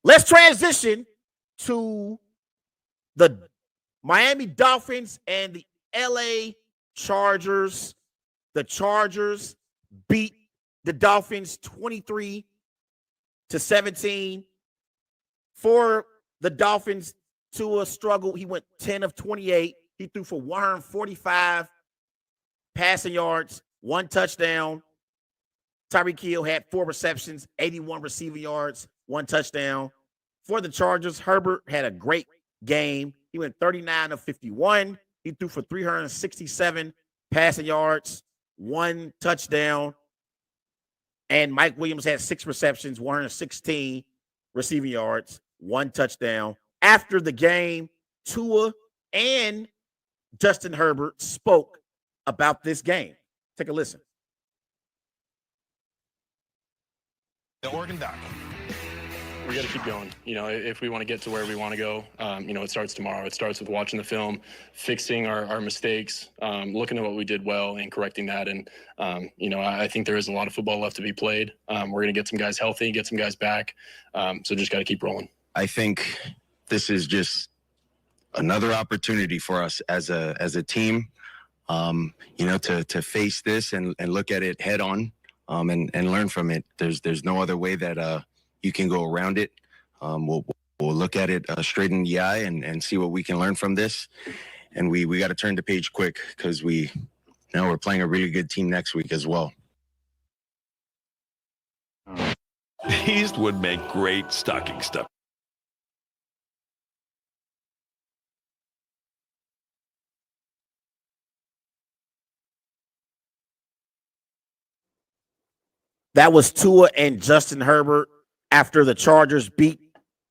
Let's transition to the Miami Dolphins and the LA Chargers. The Chargers beat the Dolphins 23-17. For the Dolphins, Tua struggled. He went 10 of 28. He threw for 145 passing yards, 1 touchdown. Tyreek Hill had 4 receptions, 81 receiving yards, 1 touchdown. For the Chargers, Herbert had a great game. He went 39 of 51. He threw for 367 passing yards, 1 touchdown. And Mike Williams had 6 receptions, 116 receiving yards, 1 touchdown. After the game, Tua and Justin Herbert spoke about this game. Take a listen. The Oregon Duck. We got to keep going. If we want to get to where we want to go, it starts tomorrow. It starts with watching the film, fixing our mistakes, looking at what we did well and correcting that. And, I think there is a lot of football left to be played. We're going to get some guys healthy, get some guys back. So just got to keep rolling. I think this is just another opportunity for us as a team, to face this and look at it head on, and learn from it. There's no other way that you can go around it. We'll look at it straight in the eye and see what we can learn from this. And we got to turn the page quick because we're playing a really good team next week as well. These would make great stocking stuff. That was Tua and Justin Herbert after the Chargers beat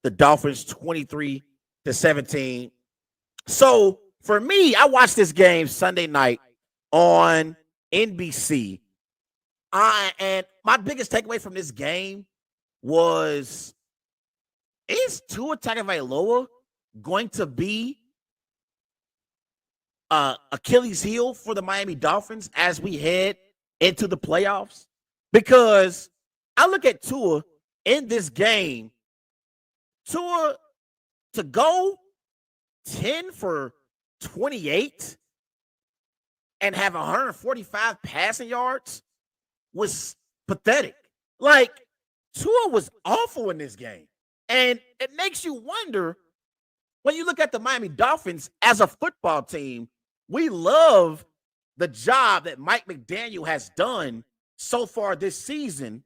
the Dolphins 23-17. So for me, I watched this game Sunday night on NBC. And my biggest takeaway from this game was, is Tua Tagovailoa going to be Achilles heel for the Miami Dolphins as we head into the playoffs? Because I look at Tua in this game, Tua to go 10 for 28 and have 145 passing yards was pathetic. Like, Tua was awful in this game. And it makes you wonder, when you look at the Miami Dolphins as a football team, we love the job that Mike McDaniel has done so far this season,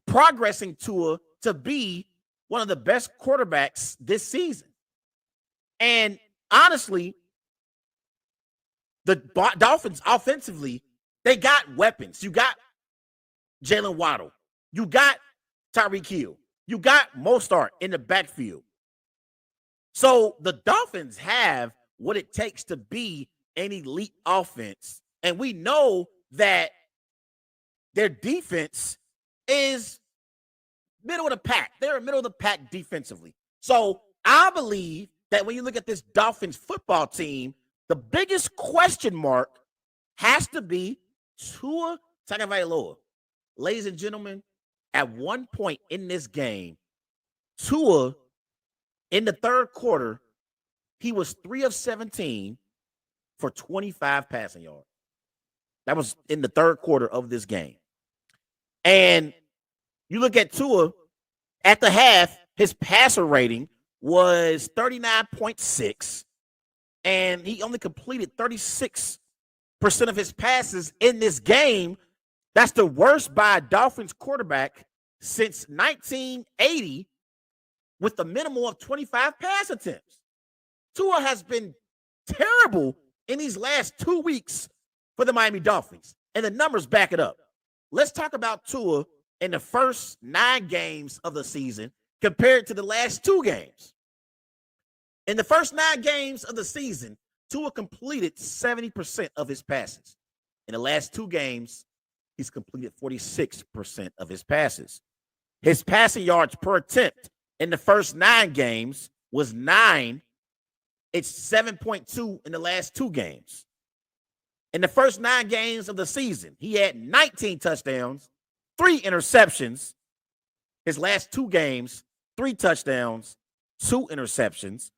progressing Tua to be one of the best quarterbacks this season. And honestly, the Dolphins offensively, they got weapons. You got Jalen Waddle. You got Tyreek Hill. You got Mostert in the backfield. So the Dolphins have what it takes to be an elite offense. And we know that their defense is middle of the pack. They're middle of the pack defensively. So I believe that when you look at this Dolphins football team, the biggest question mark has to be Tua Tagovailoa. Ladies and gentlemen, at one point in this game, Tua, in the third quarter, he was 3 of 17 for 25 passing yards. That was in the third quarter of this game. And you look at Tua, at the half, his passer rating was 39.6, and he only completed 36% of his passes in this game. That's the worst by a Dolphins quarterback since 1980, with a minimum of 25 pass attempts. Tua has been terrible in these last 2 weeks for the Miami Dolphins, and the numbers back it up. Let's talk about Tua in the first 9 games of the season compared to the last 2 games. In the first 9 games of the season, Tua completed 70% of his passes. In the last 2 games, he's completed 46% of his passes. His passing yards per attempt in the first 9 games was 9. It's 7.2 in the last 2 games. In the first 9 games of the season, he had 19 touchdowns, 3 interceptions, His last 2 games, 3 touchdowns, 2 interceptions.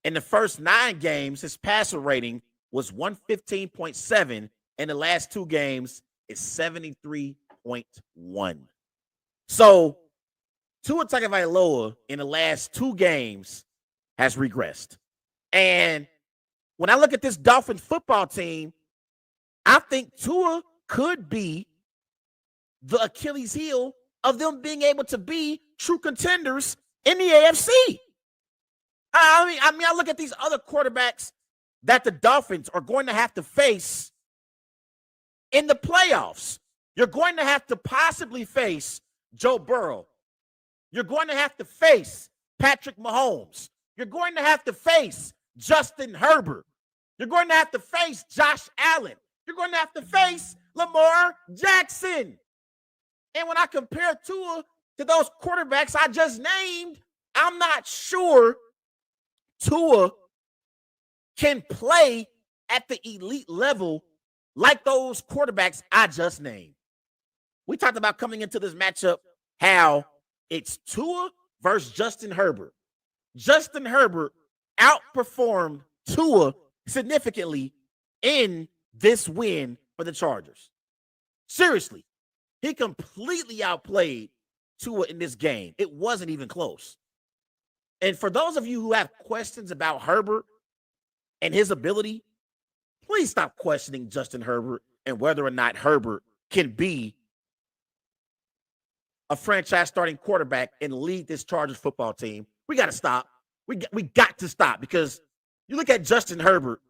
In the first 9 games, his passer rating was 115.7. In the last 2 games, it's 73.1. So Tua Tagovailoa in the last 2 games has regressed. And when I look at this Dolphins football team, I think Tua could be the Achilles heel of them being able to be true contenders in the AFC. I look at these other quarterbacks that the Dolphins are going to have to face in the playoffs. You're going to have to possibly face Joe Burrow. You're going to have to face Patrick Mahomes. You're going to have to face Justin Herbert. You're going to have to face Josh Allen. You're going to have to face Lamar Jackson. And when I compare Tua to those quarterbacks I just named, I'm not sure Tua can play at the elite level like those quarterbacks I just named. We talked about coming into this matchup how it's Tua versus Justin Herbert. Justin Herbert outperformed Tua significantly in this win for the Chargers. Seriously, he completely outplayed Tua in this game. It wasn't even close. And for those of you who have questions about Herbert and his ability, please stop questioning Justin Herbert and whether or not Herbert can be a franchise starting quarterback and lead this Chargers football team. We got to stop. We got to stop, because you look at Justin Herbert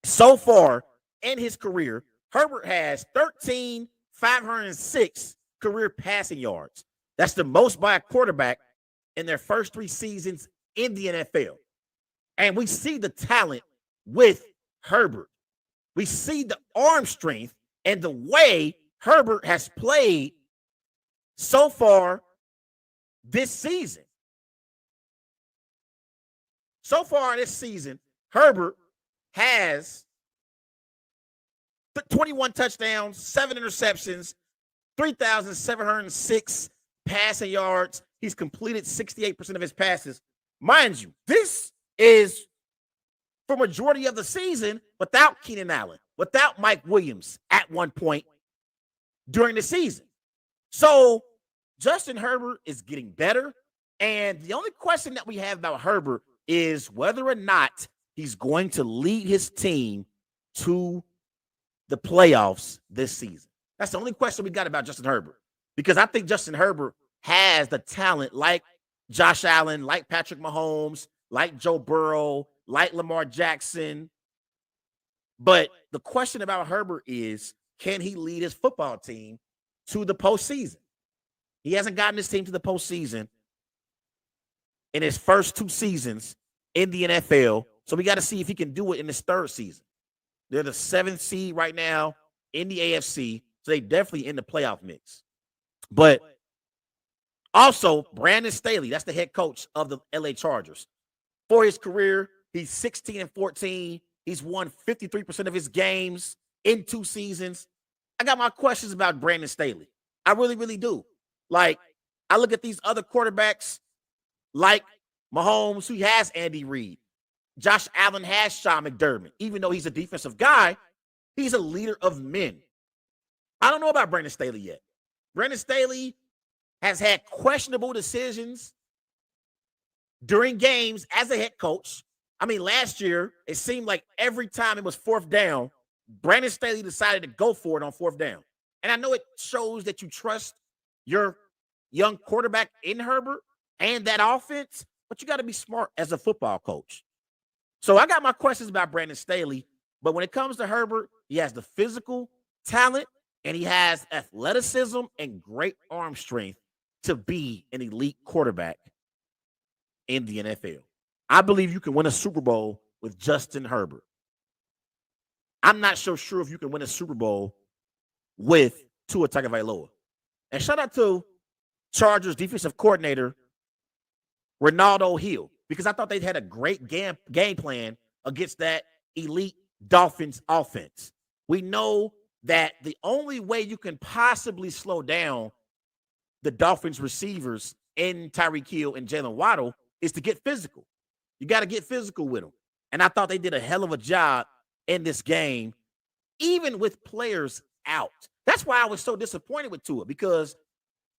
so far in his career, Herbert has 13,506 career passing yards. That's the most by a quarterback in their first 3 seasons in the NFL. And we see the talent with Herbert. We see the arm strength and the way Herbert has played so far this season. So far this season, Herbert has 21 touchdowns, 7 interceptions, 3,706 passing yards. He's completed 68% of his passes. Mind you, this is for majority of the season without Keenan Allen, without Mike Williams at one point during the season. So Justin Herbert is getting better. And the only question that we have about Herbert is whether or not he's going to lead his team to the playoffs this season. That's the only question we got about Justin Herbert, because I think Justin Herbert has the talent like Josh Allen, like Patrick Mahomes, like Joe Burrow, like Lamar Jackson. But the question about Herbert is, can he lead his football team to the postseason? He hasn't gotten his team to the postseason in his first 2 seasons in the NFL. So we got to see if he can do it in his 3rd season. They're the 7th seed right now in the AFC. So they definitely in the playoff mix. But also, Brandon Staley, that's the head coach of the LA Chargers. For his career, he's 16-14. He's won 53% of his games in 2 seasons. I got my questions about Brandon Staley. I really, really do. Like, I look at these other quarterbacks like Mahomes, who has Andy Reid. Josh Allen has Sean McDermott. Even though he's a defensive guy, he's a leader of men. I don't know about Brandon Staley yet. Brandon Staley has had questionable decisions during games as a head coach. I mean, last year, it seemed like every time it was 4th down, Brandon Staley decided to go for it on 4th down. And I know it shows that you trust your young quarterback in Herbert and that offense, but you got to be smart as a football coach. So I got my questions about Brandon Staley, but when it comes to Herbert, he has the physical talent and he has athleticism and great arm strength to be an elite quarterback in the NFL. I believe you can win a Super Bowl with Justin Herbert. I'm not so sure if you can win a Super Bowl with Tua Tagovailoa. And shout out to Chargers defensive coordinator Ronaldo Hill, because I thought they had a great game plan against that elite Dolphins offense. We know that the only way you can possibly slow down the Dolphins receivers in Tyreek Hill and Jalen Waddle is to get physical. You got to get physical with them. And I thought they did a hell of a job in this game, even with players out. That's why I was so disappointed with Tua, because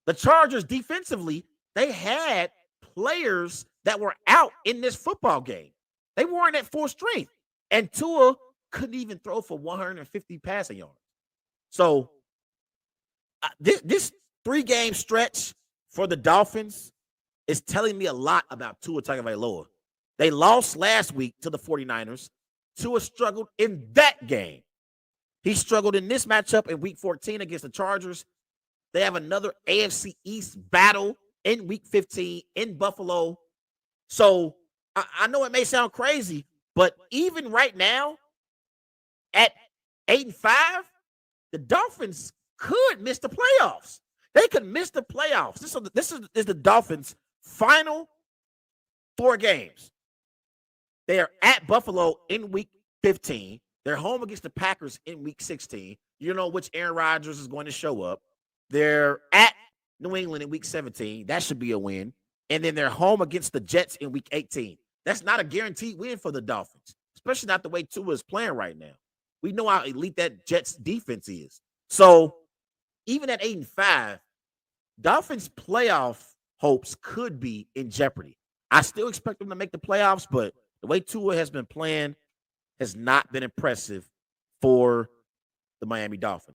the Chargers defensively, they had players that were out in this football game. They weren't at full strength. And Tua couldn't even throw for 150 passing yards. So this 3-game stretch for the Dolphins is telling me a lot about Tua Tagovailoa. They lost last week to the 49ers. Tua struggled in that game. He struggled in this matchup in week 14 against the Chargers. They have another AFC East battle in week 15 in Buffalo. So I know it may sound crazy, but even right now at 8-5, the Dolphins could miss the playoffs. They could miss the playoffs. This is the Dolphins' final 4 games. They are at Buffalo in week 15. They're home against the Packers in week 16. You know which Aaron Rodgers is going to show up. They're at New England in week 17. That should be a win. And then they're home against the Jets in week 18. That's not a guaranteed win for the Dolphins, especially not the way Tua is playing right now. We know how elite that Jets defense is. So even at 8-5, Dolphins playoff hopes could be in jeopardy. I still expect them to make the playoffs, but the way Tua has been playing has not been impressive for the Miami Dolphins.